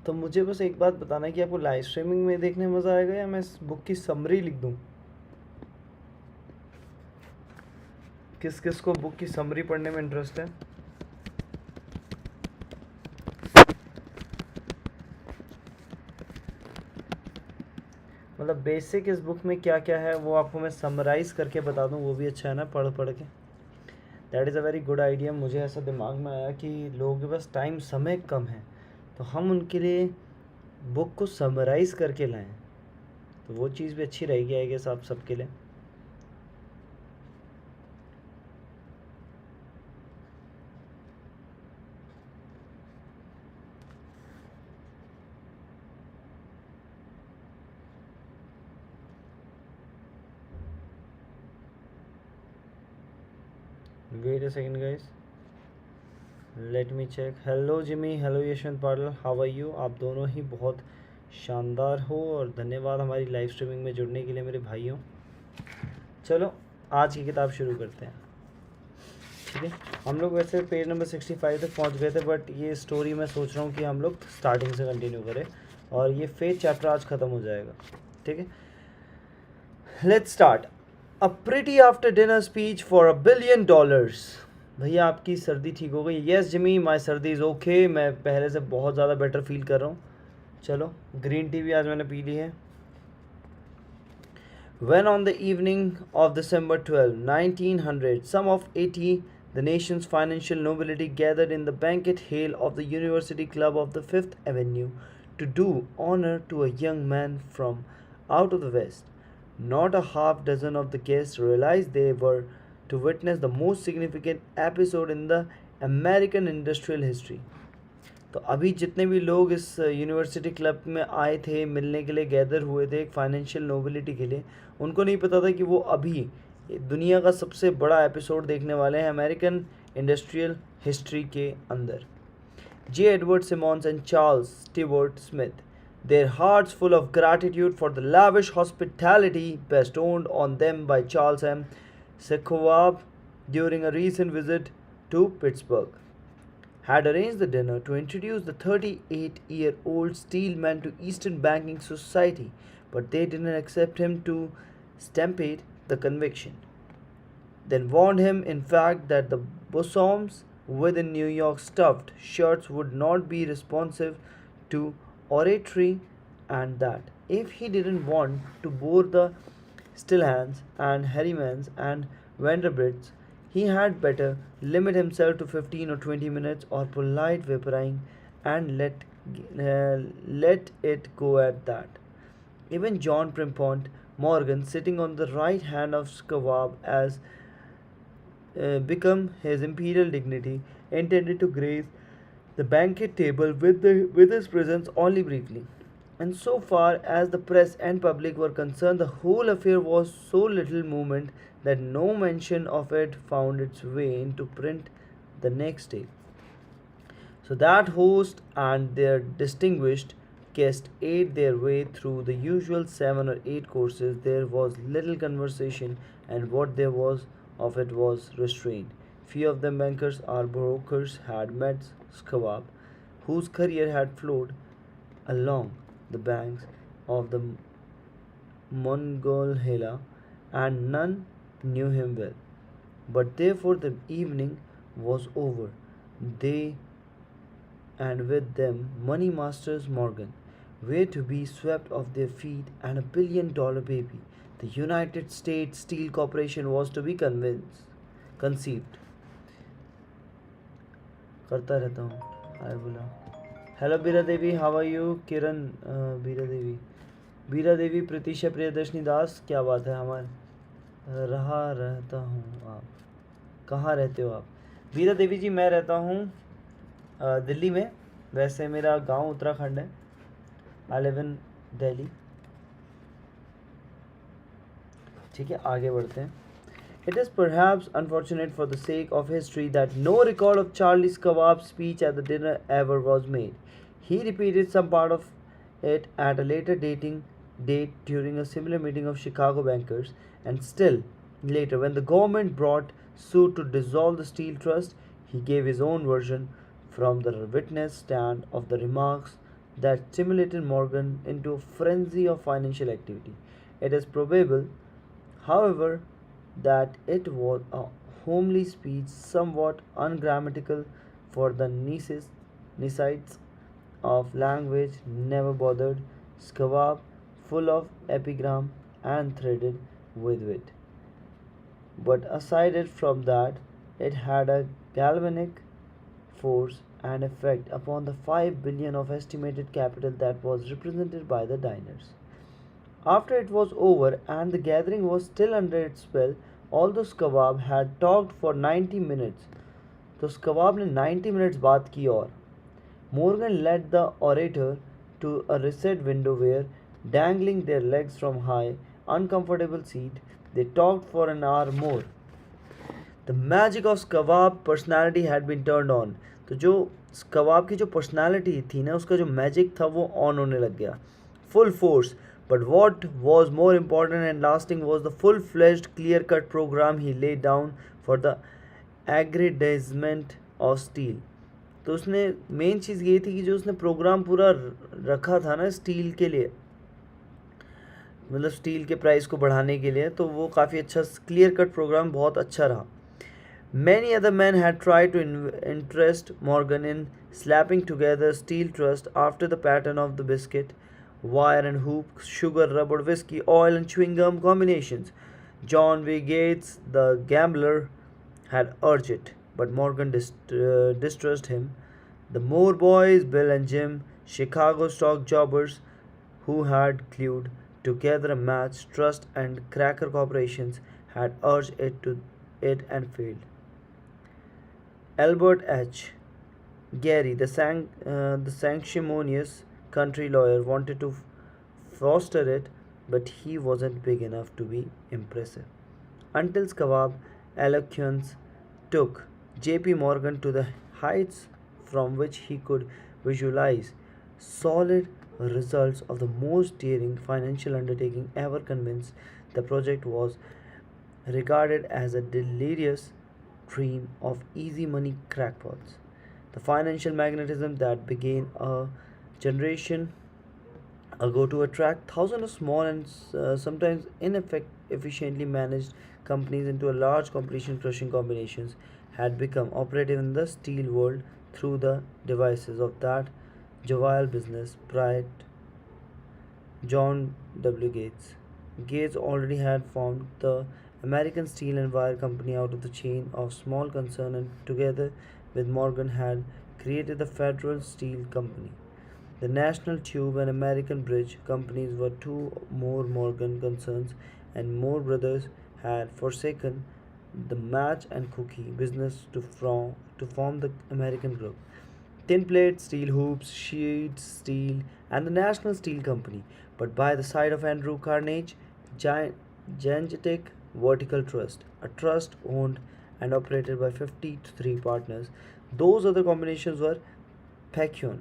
तो मुझे बस एक बात बताना है कि आपको लाइव स्ट्रीमिंग में देखने में मज़ा आएगा या मैं इस बुक की समरी लिख दूँ? किस किस को बुक की समरी पढ़ने में इंटरेस्ट है? मतलब बेसिक इस बुक में क्या क्या है वो आपको मैं समराइज़ करके बता दूँ, वो भी अच्छा है ना पढ़ पढ़ के। That is a very good idea. मुझे ऐसा दिमाग में आया कि लोगों के पास टाइम समय कम है, तो हम उनके लिए बुक को समराइज़ करके लाएं, तो वो चीज़ भी अच्छी रहेगी आई गेस आप सबके लिए। Wait a second guys, let me check. Hello Jimmy, hello Yashwant Patil, how are you? आप दोनों ही बहुत शानदार हो और धन्यवाद हमारी लाइव स्ट्रीमिंग में जुड़ने के लिए मेरे भाइयों। चलो आज की किताब शुरू करते हैं, ठीक है। हम लोग वैसे पेज नंबर 65 तक पहुंच गए थे, बट ये स्टोरी मैं सोच रहा हूँ कि हम लोग स्टार्टिंग से कंटिन्यू करें और ये फेथ चैप्टर आज ख़त्म हो जाएगा, ठीक है। Let's start. A pretty after dinner speech for $1 billion. भैया आपकी सर्दी ठीक हो गई? येस जिमी, माई सर्दी इज़ ओके, मैं पहले से बहुत ज़्यादा बेटर फील कर रहा हूँ। चलो ग्रीन टी भी आज मैंने पी ली है। When on the evening of December 12, 1900, some of 80 the nation's financial nobility gathered in the banquet hall of the University Club of the Fifth Avenue to do honor to a young man from out of the West, not a half dozen of the guests realized they were to witness the most significant episode in the American industrial history. तो अभी जितने भी लोग इस university club में आए थे, मिलने के लिए गैदर हुए थे एक फाइनेंशियल नोबिलिटी के लिए, उनको नहीं पता था कि वो अभी दुनिया का सबसे बड़ा एपिसोड देखने वाले हैं अमेरिकन इंडस्ट्रियल हिस्ट्री के अंदर। J. Edward Simmons and Charles Stewart Smith, their hearts full of gratitude for the lavish hospitality bestowed on them by Charles M. Schwab during a recent visit to Pittsburgh, had arranged the dinner to introduce the 38-year-old steelman to Eastern Banking Society, but they didn't accept him to stampede the conviction. Then warned him, in fact, that the bosoms within New York stuffed shirts would not be responsive to oratory, and that if he didn't want to bore the Stillhans and Harrimans and Vanderbilts, he had better limit himself to 15 or 20 minutes or polite vaporing and let it go at that. Even John Primpont Morgan, sitting on the right hand of Schwab as become his imperial dignity, intended to grace the banquet table with his presence only briefly. And so far as the press and public were concerned, the whole affair was so little movement that no mention of it found its way into print the next day. So that host and their distinguished guest ate their way through the usual 7 or 8 courses. There was little conversation, and what there was of it was restrained. Few of them bankers or brokers had met Schwab, whose career had flowed along the banks of the Monongahela, and none knew him well. But therefore the evening was over. They and with them money masters Morgan were to be swept off their feet, and $1 billion baby, the United States Steel Corporation, was to be conceived. करता रहता हूँ, हाय बोला। Hello बीरा देवी, how are you? किरण बीरा देवी प्रतीक्षा प्रियदर्शनी दास, क्या बात है हमारे रहा रहता हूँ। आप कहाँ रहते हो आप? बीरा देवी जी, मैं रहता हूँ दिल्ली में, वैसे मेरा गांव उत्तराखंड है। I live in Delhi. ठीक है, आगे बढ़ते हैं। It is perhaps unfortunate for the sake of history that no record of Charlie Schwab's speech at the dinner ever was made. He repeated some part of it at a later date during a similar meeting of Chicago bankers, and still later, when the government brought suit to dissolve the Steel Trust, he gave his own version from the witness stand of the remarks that stimulated Morgan into a frenzy of financial activity. It is probable, however, that it was a homely speech somewhat ungrammatical for the Nisites of language never bothered, Skawab, full of epigram and threaded with wit. But aside from that, it had a galvanic force and effect upon the 5 billion of estimated capital that was represented by the diners. After it was over and the gathering was still under its spell, although Skawab had talked for 90 minutes, तो स्कवाब ने 90 minutes बात की और Morgan led the orator to a recessed window where, dangling their legs from high, uncomfortable seat, they talked for an hour more. The magic of Skawab personality had been turned on. तो जो स्कवाब की जो personality थी ना उसका जो magic था वो ऑन होने लग गया full force. But what was more important and lasting was the full-fledged, clear-cut program he laid down for the aggrandizement of steel. तो उसने मेन चीज़ ये थी कि जो उसने प्रोग्राम पूरा रखा था ना स्टील के लिए, मतलब स्टील के प्राइस को बढ़ाने के लिए, तो वो काफ़ी अच्छा क्लियर कट प्रोग्राम बहुत अच्छा रहा. Many other men had tried to interest Morgan in slapping together steel trust after the pattern of the biscuit, wire and hoop, sugar, rubber, whiskey, oil, and chewing gum combinations. John V. Gates, the gambler, had urged it, but Morgan distrusted him. The Moore boys, Bill and Jim, Chicago stock jobbers, who had glued together a match, trust, and cracker corporations, had urged it and failed. Albert H. Gary, the sanctimonious country lawyer, wanted to foster it, but he wasn't big enough to be impressive. Until Skawab eloquence took J.P. Morgan to the heights from which he could visualize solid results of the most daring financial undertaking ever convinced, the project was regarded as a delirious dream of easy money crackpots. The financial magnetism that began a generation ago to attract thousands of small and sometimes inefficiently managed companies into a large competition crushing combinations had become operative in the steel world through the devices of that jovial business pride John W. Gates. Gates already had formed the American Steel and Wire Company out of the chain of small concerns and together with Morgan had created the Federal Steel Company. The National Tube and American Bridge companies were two more Morgan concerns, and Moore brothers had forsaken the match and cookie business to form the American Group. Tin plate, steel hoops, sheets, steel, and the National Steel Company. But by the side of Andrew Carnegie, Gigantic Vertical Trust, a trust owned and operated by 53 partners, those other combinations were Pacquiao.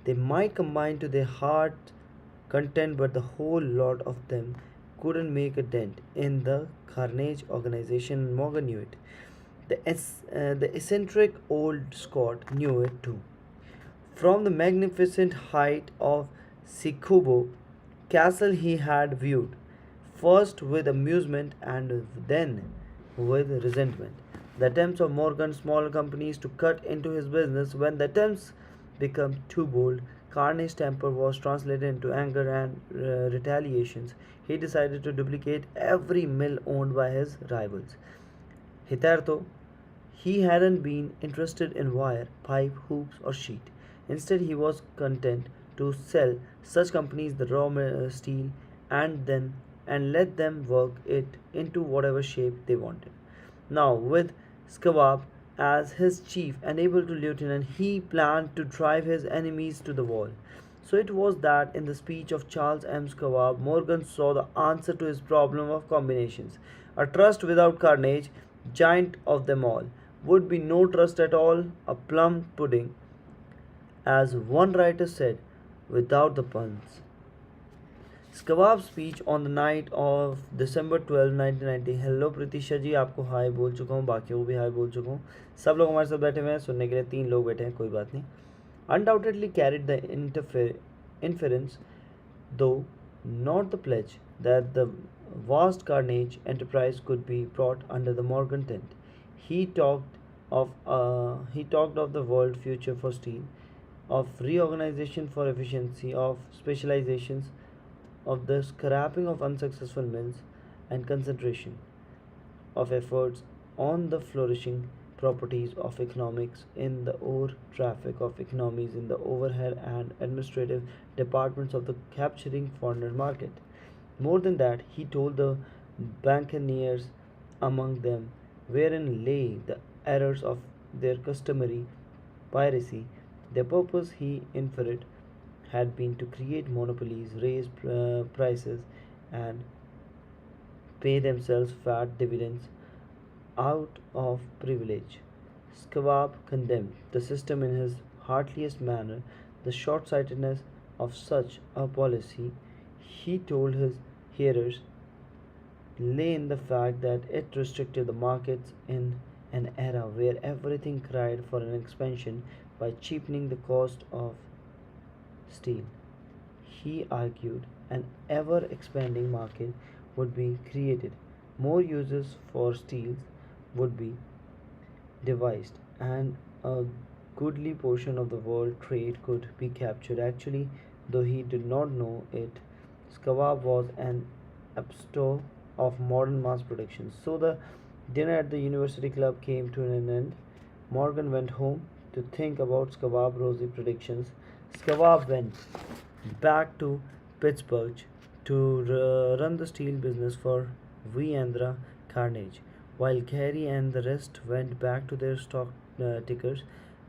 They might combine to their heart content, but the whole lot of them couldn't make a dent in the Carnage organization, and Morgan knew it. The eccentric old Scot knew it too. From the magnificent height of Sikubo Castle, he had viewed, first with amusement and then with resentment, the attempts of Morgan's smaller companies to cut into his business. When the attempts became too bold, Carney's temper was translated into anger and retaliations. He decided to duplicate every mill owned by his rivals. Hitherto, he hadn't been interested in wire, pipe, hoops, or sheet. Instead, he was content to sell such companies the raw steel and let them work it into whatever shape they wanted. Now, with Skawab as his chief and able to lieutenant, he planned to drive his enemies to the wall. So it was that in the speech of Charles M. Skawab, Morgan saw the answer to his problem of combinations. A trust without carnage, giant of them all, would be no trust at all, a plum pudding, as one writer said, without the puns. Skawab's speech on the night of December 12, 1990. Hello प्रीतिशा जी, आपको हाय बोल चुका हूँ, बाकियों को भी हाय बोल चुका हूँ. सब लोग हमारे साथ बैठे हुए हैं, सुनने के लिए 3 लोग बैठे हैं, कोई बात नहीं. Undoubtedly carried the inference, though not the pledge, that the vast carnage enterprise could be brought under the Morgan tent. He talked of the world future for steel, of reorganization for efficiency, of specializations, of the scrapping of unsuccessful mills, and concentration of efforts on the flourishing properties of economics in the ore traffic of economies in the overhead and administrative departments of the capturing foreign market. More than that, he told the buccaneers among them wherein lay the errors of their customary piracy. Their purpose, he inferred, had been to create monopolies, raise prices, and pay themselves fat dividends out of privilege. Schwab condemned the system in his heartiest manner, the short sightedness of such a policy. He told his hearers lay in the fact that it restricted the markets in an era where everything cried for an expansion by cheapening the cost of steel. He argued an ever expanding market would be created, more uses for steels would be devised, and a goodly portion of the world trade could be captured. Actually, though he did not know it, Schwab was an upstart of modern mass production. So the dinner at the University Club came to an end. Morgan went home to think about Schwab's rosy predictions. Schwab went back to Pittsburgh to run the steel business for Andhra Carnage, while Gary and the rest went back to their stock tickers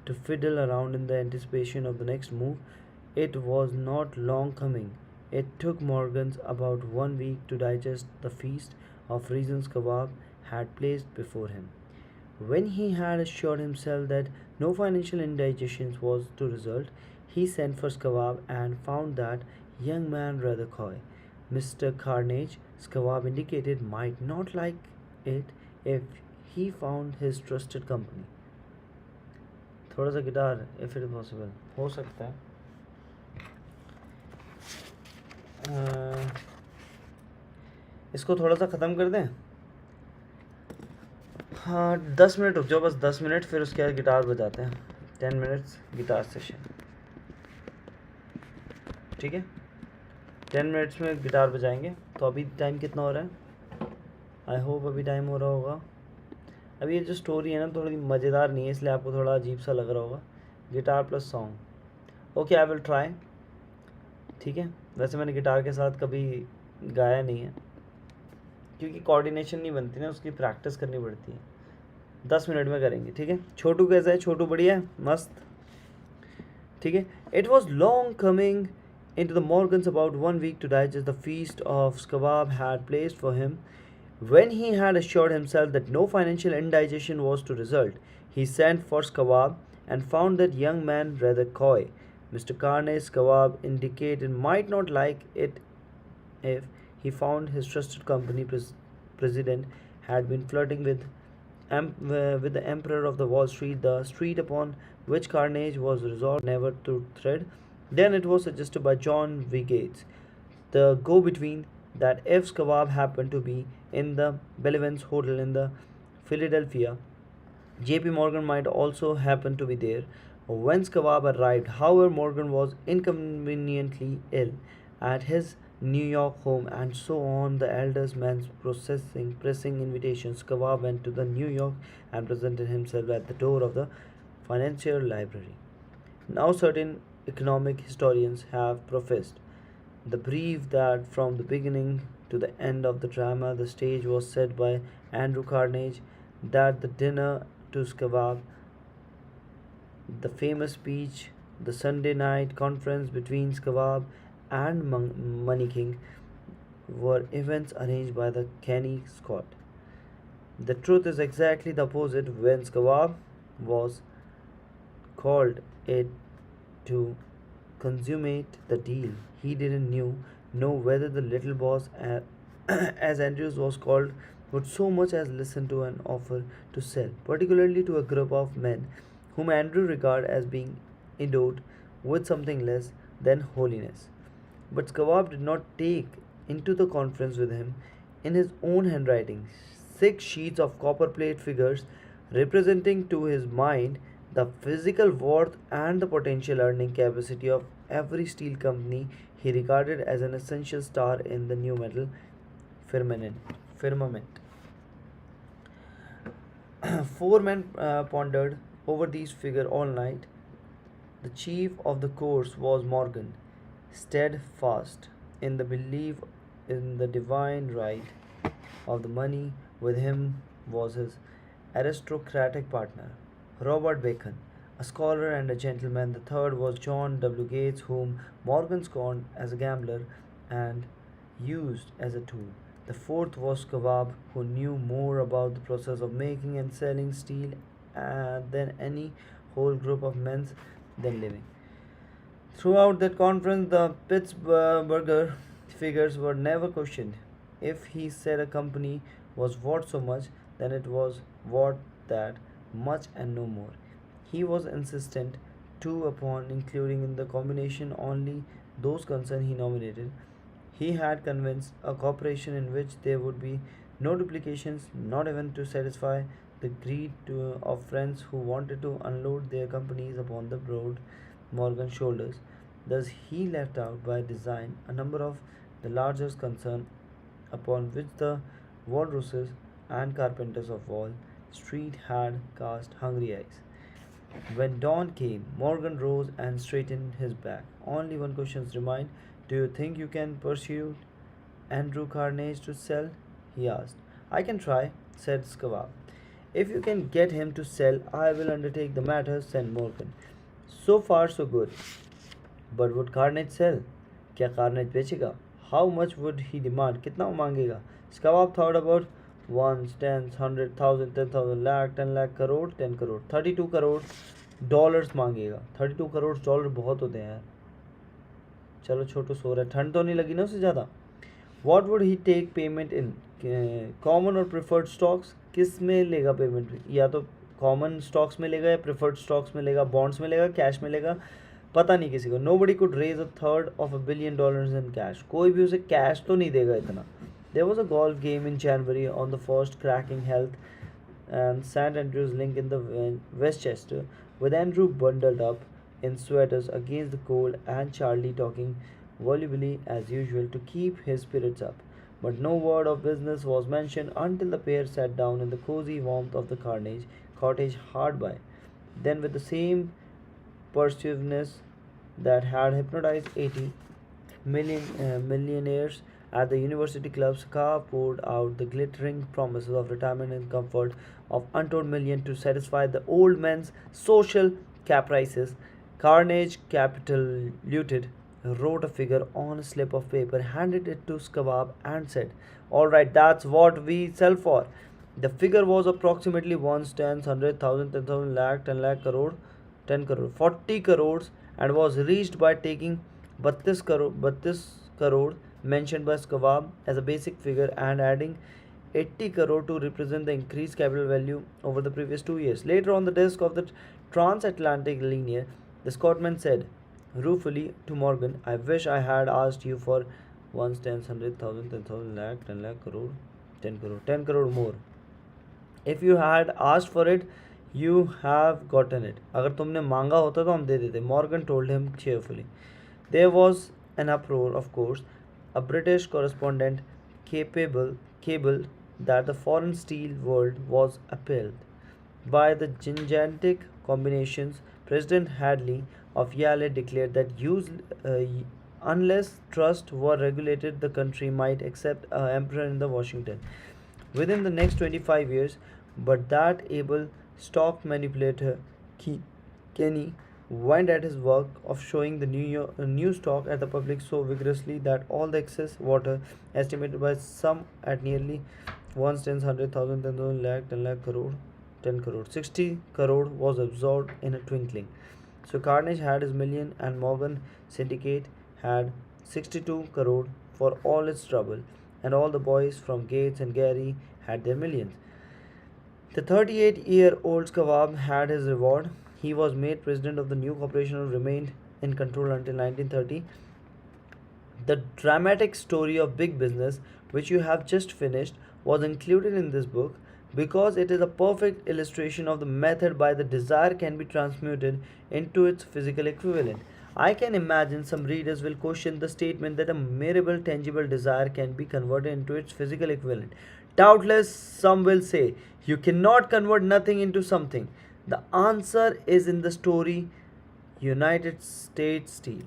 to fiddle around in the anticipation of the next move. It was not long coming. It took Morgans about 1 week to digest the feast of reasons Kebab had placed before him. When he had assured himself that no financial indigestion was to result, he sent for Skawab and found that young man rather coy. Mr. Carnage, Skawab indicated, might not like it if he found his trusted company. थोड़ा सा guitar if it is possible हो सकता है. इसको थोड़ा सा ख़त्म कर दें. हाँ 10 मिनट रुक जाओ, बस 10 मिनट, फिर उसके बाद गिटार बजाते हैं. 10 मिनट्स गिटार सेशन. ठीक है, 10 मिनट्स में गिटार बजाएंगे. तो अभी टाइम कितना हो रहा है? आई होप अभी टाइम हो रहा होगा. अभी ये जो स्टोरी है ना थोड़ी मज़ेदार नहीं है, इसलिए आपको थोड़ा अजीब सा लग रहा होगा. Guitar plus song. Okay, I will try. ठीक है, वैसे मैंने गिटार के साथ कभी गाया नहीं है क्योंकि कोऑर्डिनेशन नहीं बनती ना, उसकी प्रैक्टिस करनी पड़ती है. 10 मिनट में करेंगे. ठीक है. छोटू कैसा है? छोटू बढ़िया है, मस्त. ठीक है. It was long coming into the Morgans about 1 week to digest the feast of Skawab had placed for him. When he had assured himself that no financial indigestion was to result, he sent for Skawab and found that young man rather coy. Mr. Carnage, Skawab indicated, might not like it if he found his trusted company president had been flirting with the emperor of the Wall Street, the street upon which Carnage was resolved never to tread. Then it was suggested by John V. Gates, the go-between, that if Skawab happened to be in the Bellevance Hotel in the Philadelphia, J.P. Morgan might also happen to be there. When Skawab arrived, however, Morgan was inconveniently ill at his New York home, and so on the elder man's pressing invitation, Skawab went to the New York and presented himself at the door of the Financial Library. Now certain economic historians have professed the belief that from the beginning to the end of the drama the stage was set by Andrew Carnage, that the dinner to Skawab, the famous speech, the Sunday night conference between Skawab and Money King were events arranged by the Kenny Scott. The truth is exactly the opposite. When Skawab was called it to consummate the deal, he didn't know whether the little boss, as Andrews was called, would so much as listen to an offer to sell, particularly to a group of men whom Andrew regarded as being endowed with something less than holiness. But Skawab did not take into the conference with him in his own handwriting 6 sheets of copper plate figures representing to his mind the physical worth and the potential earning capacity of every steel company he regarded as an essential star in the new metal firmament. firmament. Four men pondered over these figures all night. The chief of the course was Morgan, steadfast in the belief in the divine right of the money. With him was his aristocratic partner, Robert Bacon, a scholar and a gentleman. The third was John W. Gates, whom Morgan scorned as a gambler and used as a tool. The fourth was Kebab, who knew more about the process of making and selling steel than any whole group of men then living. Throughout that conference, the Pittsburgher figures were never questioned. If he said a company was worth so much, then it was worth that much and no more. He was insistent too upon including in the combination only those concerns he nominated. He had convinced a corporation in which there would be no duplications, not even to satisfy the of friends who wanted to unload their companies upon the broad Morgan's shoulders. Thus, he left out by design a number of the largest concerns upon which the walruses and carpenters of Wall Street had cast hungry eyes. When dawn came, Morgan rose and straightened his back. Only one question remained. Do you think you can persuade Andrew Carnage to sell? He asked. I can try, said Skawab. If you can get him to sell, I will undertake the matter, said Morgan. So far, so good. But would Carnage sell? क्या Carnage बेचेगा? How much would he demand? कितना वो मांगेगा? Skawab thought about ones, tens, 100,000, 10,000, lakh, 10 lakh, crore, 10 crore, 32 crore dollars मांगेगा. 32 crore dollar बहुत होते हैं यार. चलो छोटू सो रहा है, ठंड तो नहीं लगी ना उसे ज़्यादा. What would he take payment in common और प्रिफर्ड स्टॉक्स? किस में लेगा पेमेंट? या तो कॉमन स्टॉक्स में लेगा या प्रिफर्ड स्टॉक्स में लेगा, बॉन्ड्स में लेगा, कैश में लेगा, पता नहीं किसी को. Nobody could raise a third of $1 billion in cash. कोई भी उसे कैश तो नहीं देगा इतना. There was a golf game in January on the first cracking health and St. Andrew's link in the Westchester, with Andrew bundled up in sweaters against the cold and Charlie talking volubly as usual to keep his spirits up. But no word of business was mentioned until the pair sat down in the cozy warmth of the Carnage cottage hard by. Then, with the same persuasiveness that had hypnotized 80 millionaires at the university clubs, Carr poured out the glittering promises of retirement and comfort of untold millions to satisfy the old man's social caprices. Carnage capitulated, wrote a figure on a slip of paper, handed it to Skawab, and said, all right, that's what we sell for. The figure was approximately ones, tens, 100,000, 10,000, lakh, 10 lakh, crore, 10 crore, 40 crores, and was reached by taking 32 crore mentioned by Skawab as a basic figure and adding 80 crore to represent the increased capital value over the previous 2 years. Later, on the desk of the transatlantic linear, the Scotsman said ruefully to Morgan, I wish I had asked you for ones, tens, 100,000, 10,000, lakh, 10 lakh, crore, 10 crore, 10 crore more. If you had asked for it, you have gotten it. अगर तुमने मांगा होता तो हम दे देते. Morgan told him cheerfully. There was an uproar, of course. A British correspondent cabled that the foreign steel world was appalled by the gigantic combinations. President Hadley of Yale declared that unless trusts were regulated, the country might accept an emperor in the Washington within the next 25 years. But that able stock manipulator Kenny went at his work of showing the new stock at the public so vigorously that all the excess water, estimated by some at nearly ones, tens, 100,000, 10,000, lakh, 10 lakh, crore, 10 crore, 60 crore, was absorbed in a twinkling. So Carnage had his million, and Morgan Syndicate had 62 crore for all its trouble, and all the boys from Gates and Gary had their millions. The 38-year-old Skawab had his reward. He was made president of the new corporation and remained in control until 1930. The dramatic story of big business, which you have just finished, was included in this book because it is a perfect illustration of the method by the desire can be transmuted into its physical equivalent. I can imagine some readers will question the statement that a merable, tangible desire can be converted into its physical equivalent. Doubtless, some will say, you cannot convert nothing into something. The answer is in the story United States Steel.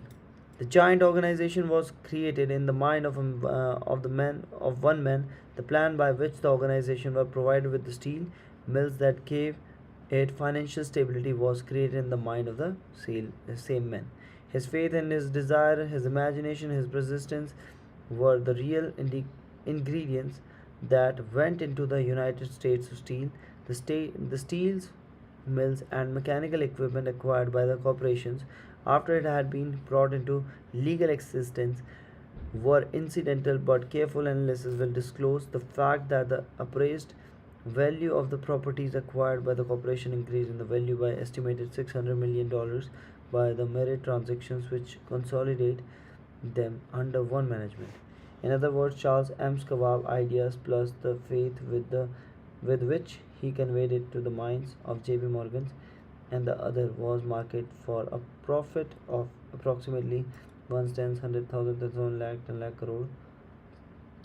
The giant organization was created in the mind of one man. The plan by which the organization was provided with the steel mills that gave it financial stability was created in the mind of the same man. His faith and his desire, his imagination, his persistence were the real ingredients that went into the United States Steel. The steel's mills and mechanical equipment acquired by the corporations after it had been brought into legal existence were incidental, but careful analysis will disclose the fact that the appraised value of the properties acquired by the corporation increased in the value by estimated $600 million by the merit transactions which consolidate them under one management. In other words, Charles M. Schwab ideas plus the faith with which he conveyed it to the minds of J.P. Morgan and the other was market for a profit of approximately 100,000 lakh 10 lakh crore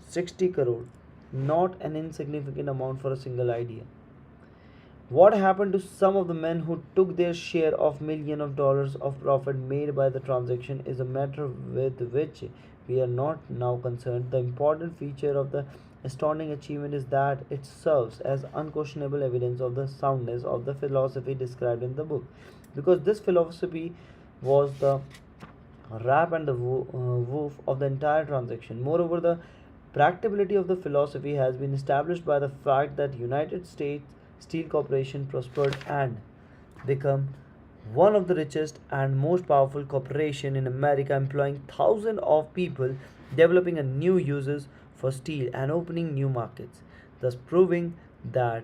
60 crore, not an insignificant amount for a single idea. What happened to some of the men who took their share of millions of dollars of profit made by the transaction is a matter with which we are not now concerned. The important feature of the astounding achievement is that it serves as unquestionable evidence of the soundness of the philosophy described in the book, because this philosophy was the wrap and the woof of the entire transaction. Moreover, the practicability of the philosophy has been established by the fact that United States Steel Corporation prospered and become one of the richest and most powerful corporation in America, employing thousands of people, developing a new uses for steel and opening new markets, thus proving that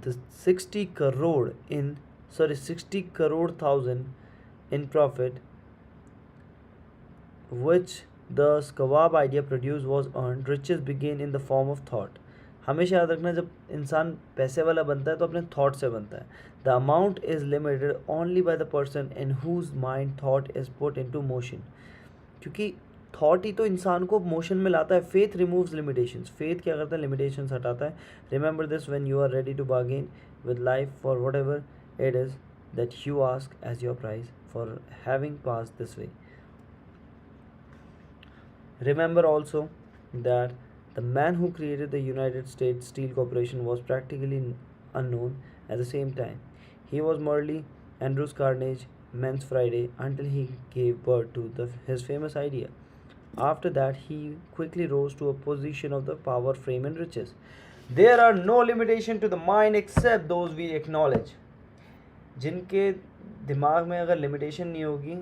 the 60 crore thousand in profit which the Schwab idea produced was earned. Riches begin in the form of thought. हमेशा याद रखना, जब इंसान पैसे वाला बनता है तो अपने थॉट से बनता है. The amount is limited only by the person in whose mind thought is put into motion. क्योंकि थॉट ही तो इंसान को मोशन में लाता है. Faith removes limitations. फेथ क्या करता है? लिमिटेशंस हटाता है. Remember this when you are ready to bargain with life for whatever it is that you ask as your price for having pass this way. Remember also that the man who created the United States Steel Corporation was practically unknown at the same time. He was merely Andrews Carnegie, Men's Friday, until he gave birth to his famous idea. After that, he quickly rose to a position of the power, fame, and riches. There are no limitations to the mind except those we acknowledge. जिनके दिमाग में अगर limitation नहीं होगी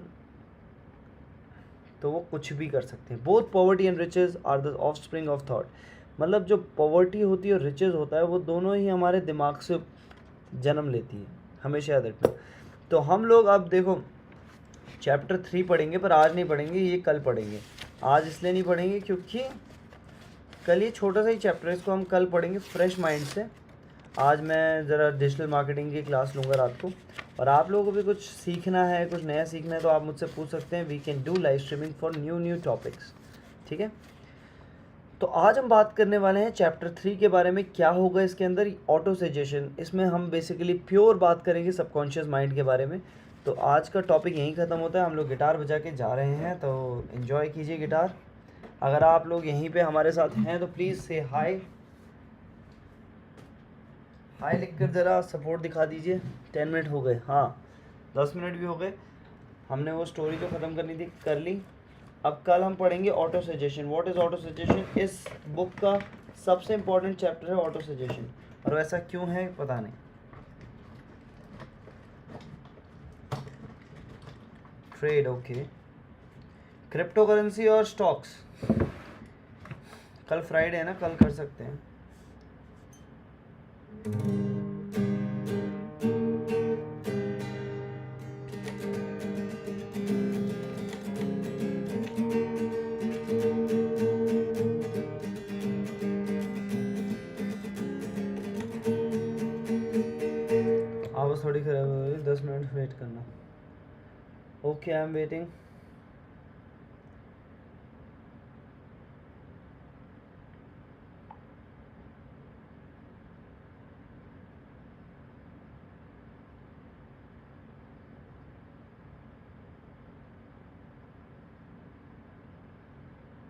तो वो कुछ भी कर सकते हैं. Both poverty and riches are the offspring of thought. मतलब जो पॉवर्टी होती है और रिचेज होता है वो दोनों ही हमारे दिमाग से जन्म लेती है. हमेशा याद रखना. तो हम लोग अब देखो चैप्टर 3 पढ़ेंगे, पर आज नहीं पढ़ेंगे, ये कल पढ़ेंगे. आज इसलिए नहीं पढ़ेंगे क्योंकि कल ये छोटा सा ही चैप्टर है, इसको हम कल पढ़ेंगे फ्रेश माइंड से. आज मैं ज़रा डिजिटल मार्केटिंग की क्लास लूँगा रात को, और आप लोगों को भी कुछ सीखना है, कुछ नया सीखना है तो आप मुझसे पूछ सकते हैं. We can do live streaming for new topics. ठीक है. तो आज हम बात करने वाले हैं चैप्टर 3 के बारे में. क्या होगा इसके अंदर? Auto suggestion. इसमें हम बेसिकली प्योर बात करेंगे सबकॉन्शियस माइंड के बारे में. तो आज का टॉपिक यहीं ख़त्म होता है. हम लोग गिटार बजा के जा रहे हैं, तो इन्जॉय कीजिए गिटार. अगर आप लोग यहीं पे हमारे साथ हैं तो प्लीज़ से हाय हाय लिख कर ज़रा सपोर्ट दिखा दीजिए. 10 मिनट हो गए. हाँ 10 मिनट भी हो गए. हमने वो स्टोरी तो ख़त्म करनी थी, कर ली. अब कल हम पढ़ेंगे auto suggestion. What is auto suggestion? इस बुक का सबसे इम्पोर्टेंट चैप्टर है ऑटो सजेशन. और वैसा क्यों है पता नहीं. Trade okay. क्रिप्टो करेंसी और स्टॉक्स कल फ्राइडे है ना, कल कर सकते हैं. वेट करना. Okay, I am waiting.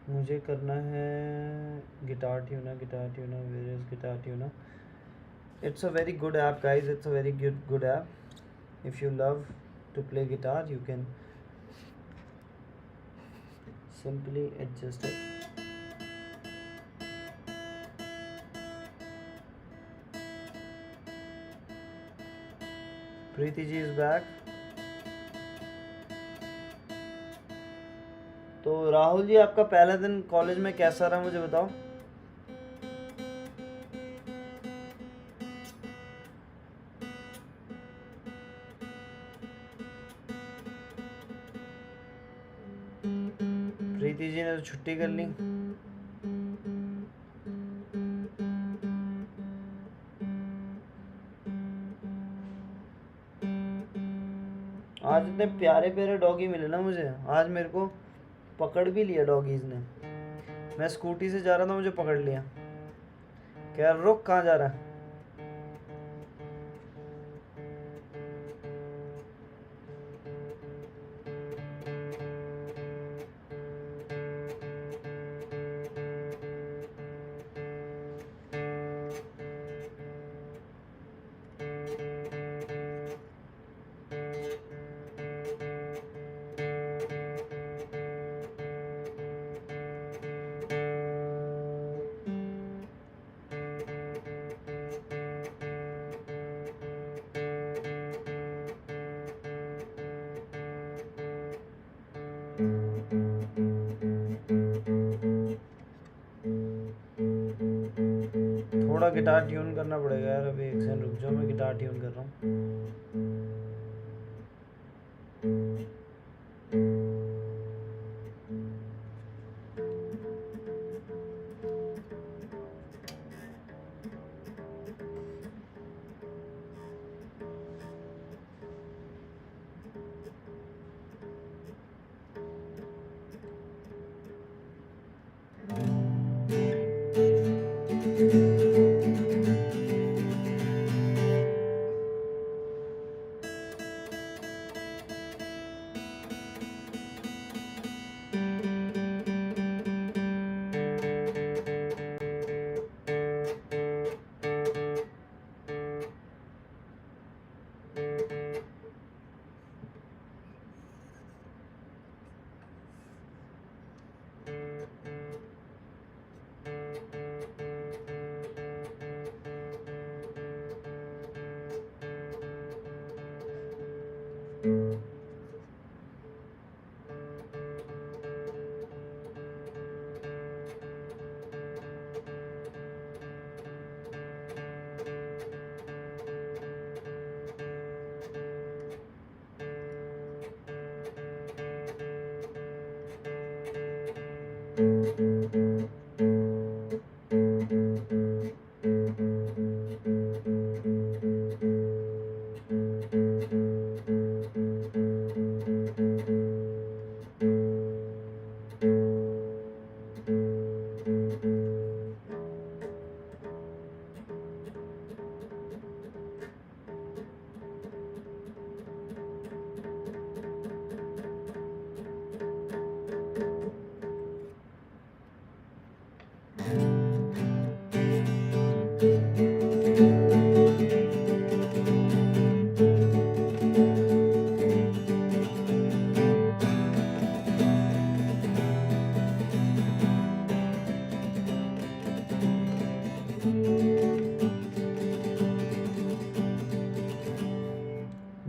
मुझे करना है guitar tuner. Where is guitar tuner? It's a very good app, guys. It's a very good app. If you love to play guitar, you can simply adjust it. Preeti ji is back. तो राहुल जी, आपका पहला दिन college में कैसा रहा, मुझे बताओ. प्रीति जी ने तो छुट्टी कर ली. आज इतने प्यारे प्यारे डॉगी मिले ना मुझे. आज मेरे को पकड़ भी लिया डॉगीज ने. मैं स्कूटी से जा रहा था, मुझे पकड़ लिया. कह रुक, कहाँ जा रहा है. थोड़ा गिटार ट्यून करना पड़ेगा यार. अभी एक सेकंड रुक जाओ, मैं गिटार ट्यून कर रहा हूँ.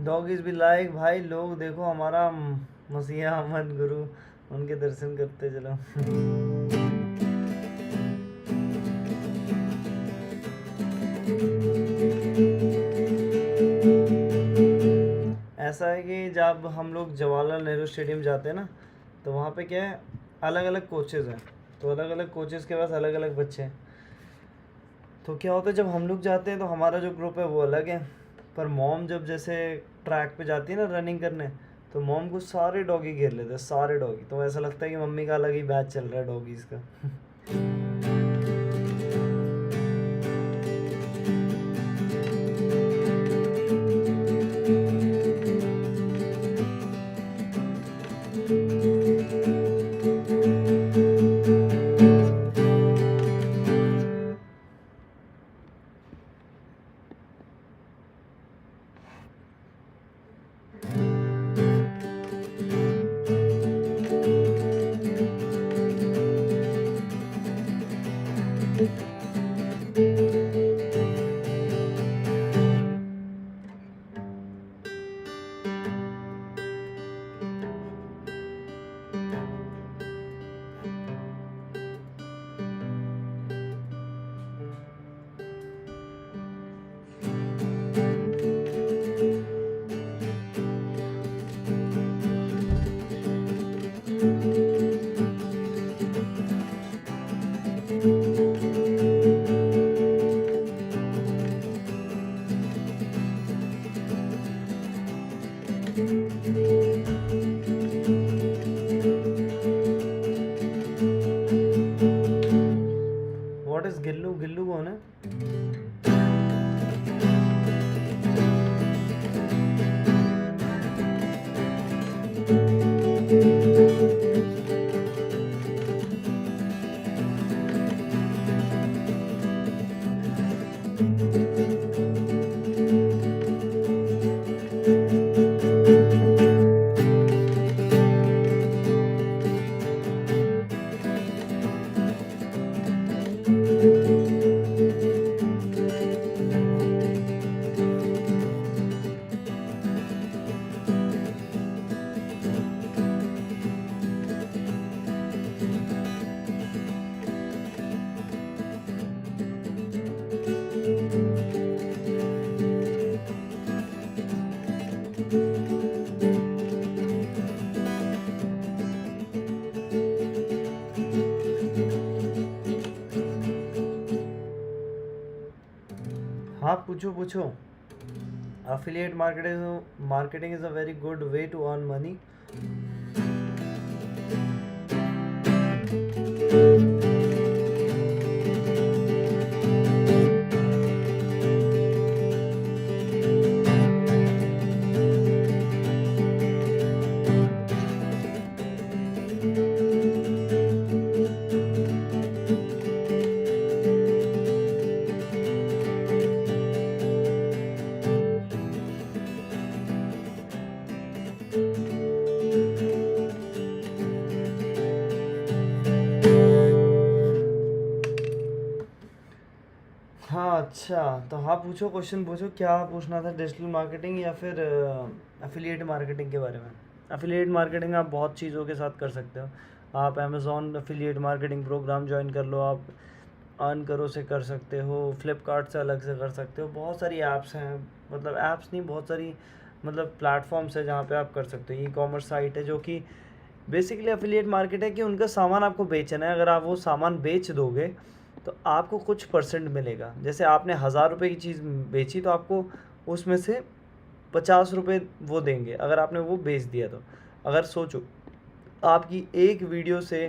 डॉगीज भी लाइक. भाई लोग देखो, हमारा मसीहा अमन गुरु, उनके दर्शन करते चलो. ऐसा है कि जब हम लोग जवाहरलाल नेहरू स्टेडियम जाते हैं ना, तो वहाँ पे क्या है, अलग अलग कोचेज़ हैं. तो अलग अलग कोचेज़ के पास अलग अलग बच्चे हैं. तो क्या होता है, जब हम लोग जाते हैं तो हमारा जो ग्रुप है वो अलग है, पर मॉम जब जैसे ट्रैक पे जाती है ना रनिंग करने, तो मॉम को सारे डॉगी घेर लेते हैं, सारे डॉगी, तो ऐसा लगता है कि मम्मी का अलग ही बैच चल रहा है डॉगीज़ का। What is Gillu? गिल्लू कौन है? हाँ पूछो पूछो। Affiliate marketing is a very good way to earn money. हाँ अच्छा, तो हाँ पूछो, क्वेश्चन पूछो, क्या पूछना था, डिजिटल मार्केटिंग या फिर एफिलिएट मार्केटिंग के बारे में? एफिलिएट मार्केटिंग आप बहुत चीज़ों के साथ कर सकते हो। आप Amazon affiliate marketing program join कर लो, आप अर्न करो से कर सकते हो, फ्लिपकार्ट से अलग से कर सकते हो, बहुत सारी ऐप्स हैं, मतलब ऐप्स नहीं, बहुत सारी मतलब प्लेटफॉर्म्स है जहाँ पे आप कर सकते हो। ई कॉमर्स साइट है जो कि बेसिकली एफिलिएट मार्केट है कि उनका सामान आपको बेचना है, अगर आप वो सामान बेच दोगे तो आपको कुछ परसेंट मिलेगा। जैसे आपने 1000 रुपये की चीज़ बेची तो आपको उसमें से 50 रुपये वो देंगे अगर आपने वो बेच दिया तो। अगर सोचो आपकी एक वीडियो से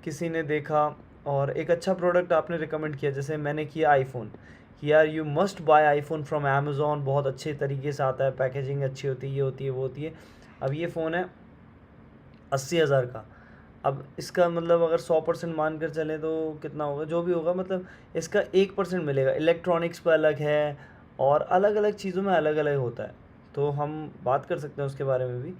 किसी ने देखा और एक अच्छा प्रोडक्ट आपने रिकमेंड किया, जैसे मैंने किया आईफोन, कि यार you must buy iPhone from Amazon, बहुत अच्छे तरीके से आता है, पैकेजिंग अच्छी होती है, ये होती है वो होती है। अब ये फ़ोन है 80,000 का। अब इसका मतलब अगर 100% मान कर चलें तो कितना होगा, जो भी होगा, मतलब इसका 1% मिलेगा। इलेक्ट्रॉनिक्स पे अलग है और अलग अलग चीज़ों में अलग अलग होता है, तो हम बात कर सकते हैं उसके बारे में भी।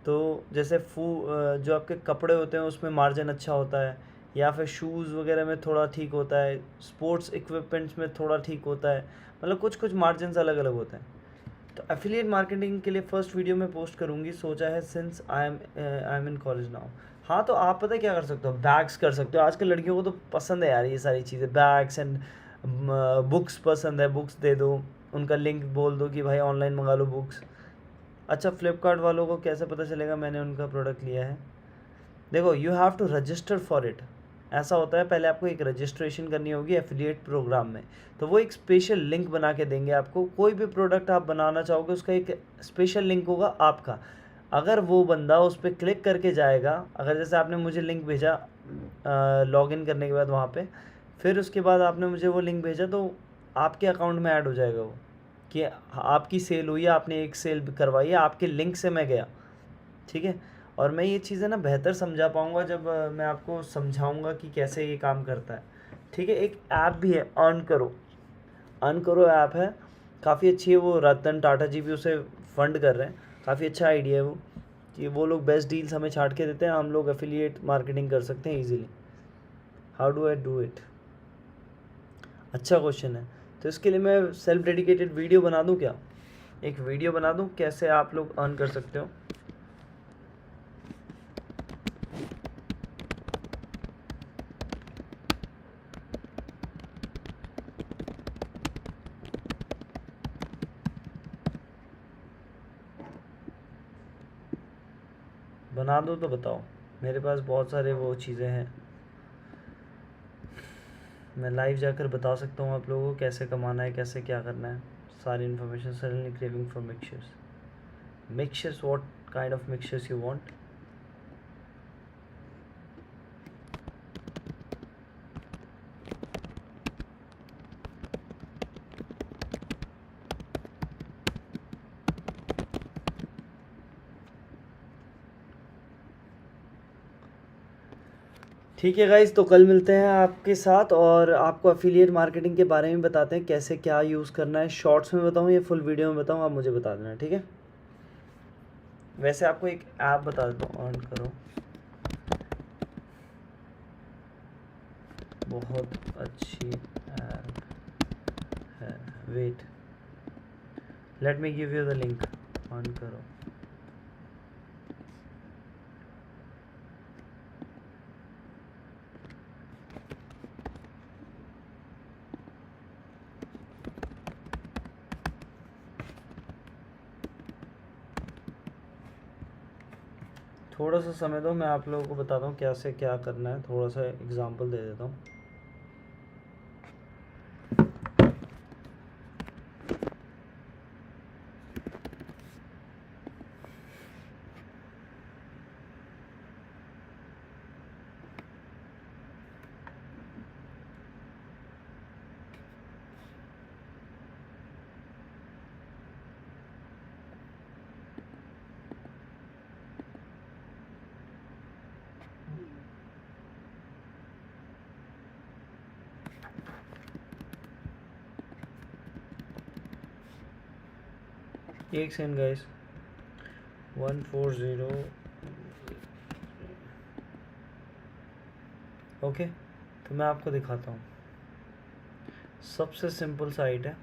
तो जैसे जो आपके कपड़े होते हैं उसमें मार्जिन अच्छा होता है, या फिर शूज़ वगैरह में थोड़ा ठीक होता है, स्पोर्ट्स इक्विपमेंट्स में थोड़ा ठीक होता है, मतलब कुछ कुछ मार्जिन अलग अलग होते हैं। तो एफिलिएट मार्केटिंग के लिए फर्स्ट वीडियो में पोस्ट करूँगी, सोचा है, since I am in college now. हाँ तो आप पता है क्या कर सकते हो, बैग्स कर सकते हो। आजकल लड़कियों को तो पसंद है यार ये सारी चीज़ें, बैग्स एंड बुक्स पसंद है, बुक्स दे दो, उनका लिंक बोल दो कि भाई ऑनलाइन मंगा लो बुक्स। अच्छा, फ्लिपकार्ट वालों को कैसे पता चलेगा मैंने उनका प्रोडक्ट लिया है? देखो, you have to register for it. ऐसा होता है, पहले आपको एक रजिस्ट्रेशन करनी होगी एफिलिएट प्रोग्राम में, तो वो एक स्पेशल लिंक बना के देंगे आपको। कोई भी प्रोडक्ट आप बनाना चाहोगे उसका एक स्पेशल लिंक होगा आपका। अगर वो बंदा उस पर क्लिक करके जाएगा, अगर जैसे आपने मुझे लिंक भेजा लॉगिन करने के बाद वहाँ पे, फिर उसके बाद आपने मुझे वो लिंक भेजा, तो आपके अकाउंट में ऐड हो जाएगा वो कि आपकी सेल हुई है, आपने एक सेल करवाई है, आपके लिंक से मैं गया। ठीक है, और मैं ये चीज़ें ना बेहतर समझा पाऊँगा जब मैं आपको समझाऊँगा कि कैसे ये काम करता है। ठीक है, एक ऐप भी है अर्न करो, अर्न करो ऐप है, काफ़ी अच्छी है वो। रतन टाटा जी भी उसे फंड कर रहे हैं, काफ़ी अच्छा आइडिया है वो, कि वो लोग बेस्ट डील्स हमें छाट के देते हैं, हम लोग एफिलिएट मार्केटिंग कर सकते हैं easily. How do I do it? अच्छा क्वेश्चन है। तो इसके लिए मैं सेल्फ डेडिकेटेड वीडियो बना दूं क्या? एक वीडियो बना दूं कैसे आप लोग अर्न कर सकते हो। बना दो तो बताओ, मेरे पास बहुत सारे वो चीज़ें हैं, मैं लाइव जाकर बता सकता हूँ आप लोगों को कैसे कमाना है, कैसे क्या करना है, सारी information. Suddenly craving for mixtures. Mixtures, what kind of mixtures you want? ठीक है गाइज, तो कल मिलते हैं आपके साथ और आपको अफिलिएट मार्केटिंग के बारे में बताते हैं कैसे क्या यूज़ करना है। शॉर्ट्स में बताऊँ या फुल वीडियो में बताऊँ, आप मुझे बता देना। ठीक है, वैसे आपको एक ऐप बता देता हूँ, अर्न करो, बहुत अच्छी ऐप है। Wait, let me give you the link. Earn करो, थोड़ा सा समय दो, मैं आप लोगों को बताता हूँ कैसे क्या करना है, थोड़ा सा एग्जांपल दे देता हूँ। एक सेकंड गाइस, 140। ओके, तो मैं आपको दिखाता हूँ, सबसे सिंपल साइट है।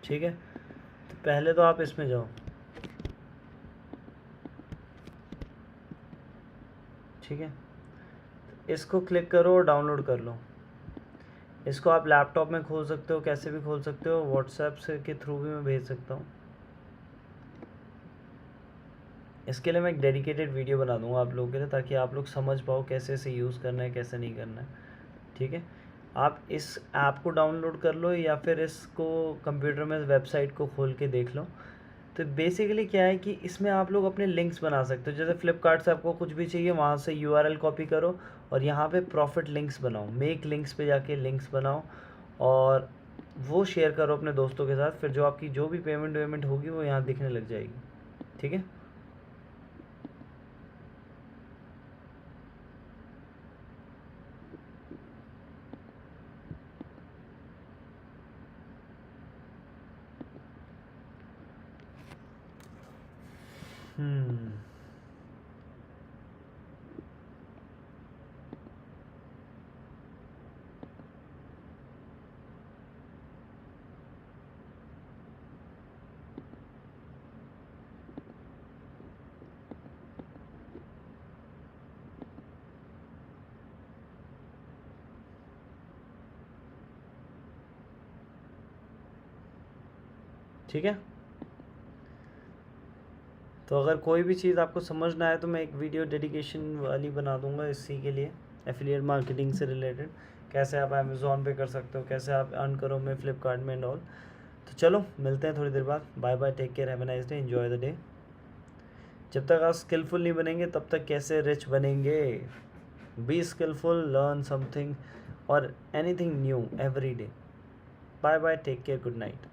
ठीक है, तो पहले तो आप इसमें जाओ। ठीक है, इसको क्लिक करो और डाउनलोड कर लो। इसको आप लैपटॉप में खोल सकते हो, कैसे भी खोल सकते हो, व्हाट्सएप से के थ्रू भी मैं भेज सकता हूँ। इसके लिए मैं एक डेडिकेटेड वीडियो बना दूंगा आप लोगों के लिए, ताकि आप लोग समझ पाओ कैसे इसे यूज़ करना है, कैसे नहीं करना है। ठीक है, आप इस ऐप को डाउनलोड कर लो या फिर इसको कंप्यूटर में वेबसाइट को खोल के देख लो। तो बेसिकली क्या है कि इसमें आप लोग अपने लिंक्स बना सकते हो। जैसे फ्लिपकार्ट से आपको कुछ भी चाहिए, वहाँ से यूआरएल कॉपी करो और यहाँ पे प्रॉफिट लिंक्स बनाओ, मेक लिंक्स पे जाके लिंक्स बनाओ और वो शेयर करो अपने दोस्तों के साथ। फिर जो आपकी जो भी पेमेंट वेमेंट होगी वो यहाँ दिखने लग जाएगी। ठीक है, हम्म, ठीक है। तो अगर कोई भी चीज़ आपको समझ ना आए तो मैं एक वीडियो डेडिकेशन वाली बना दूंगा इसी के लिए, एफिलिएट मार्केटिंग से रिलेटेड, कैसे आप अमेज़ॉन पे कर सकते हो, कैसे आप अर्न करो में फ्लिपकार्ट में एंड ऑल। तो चलो मिलते हैं थोड़ी देर बाद। Bye bye, take care, have a nice day, enjoy the day. जब तक आप स्किलफुल नहीं बनेंगे तब तक कैसे रिच बनेंगे। बी स्किलफुल, लर्न समथिंग और anything new every day. Bye bye, take care, good night.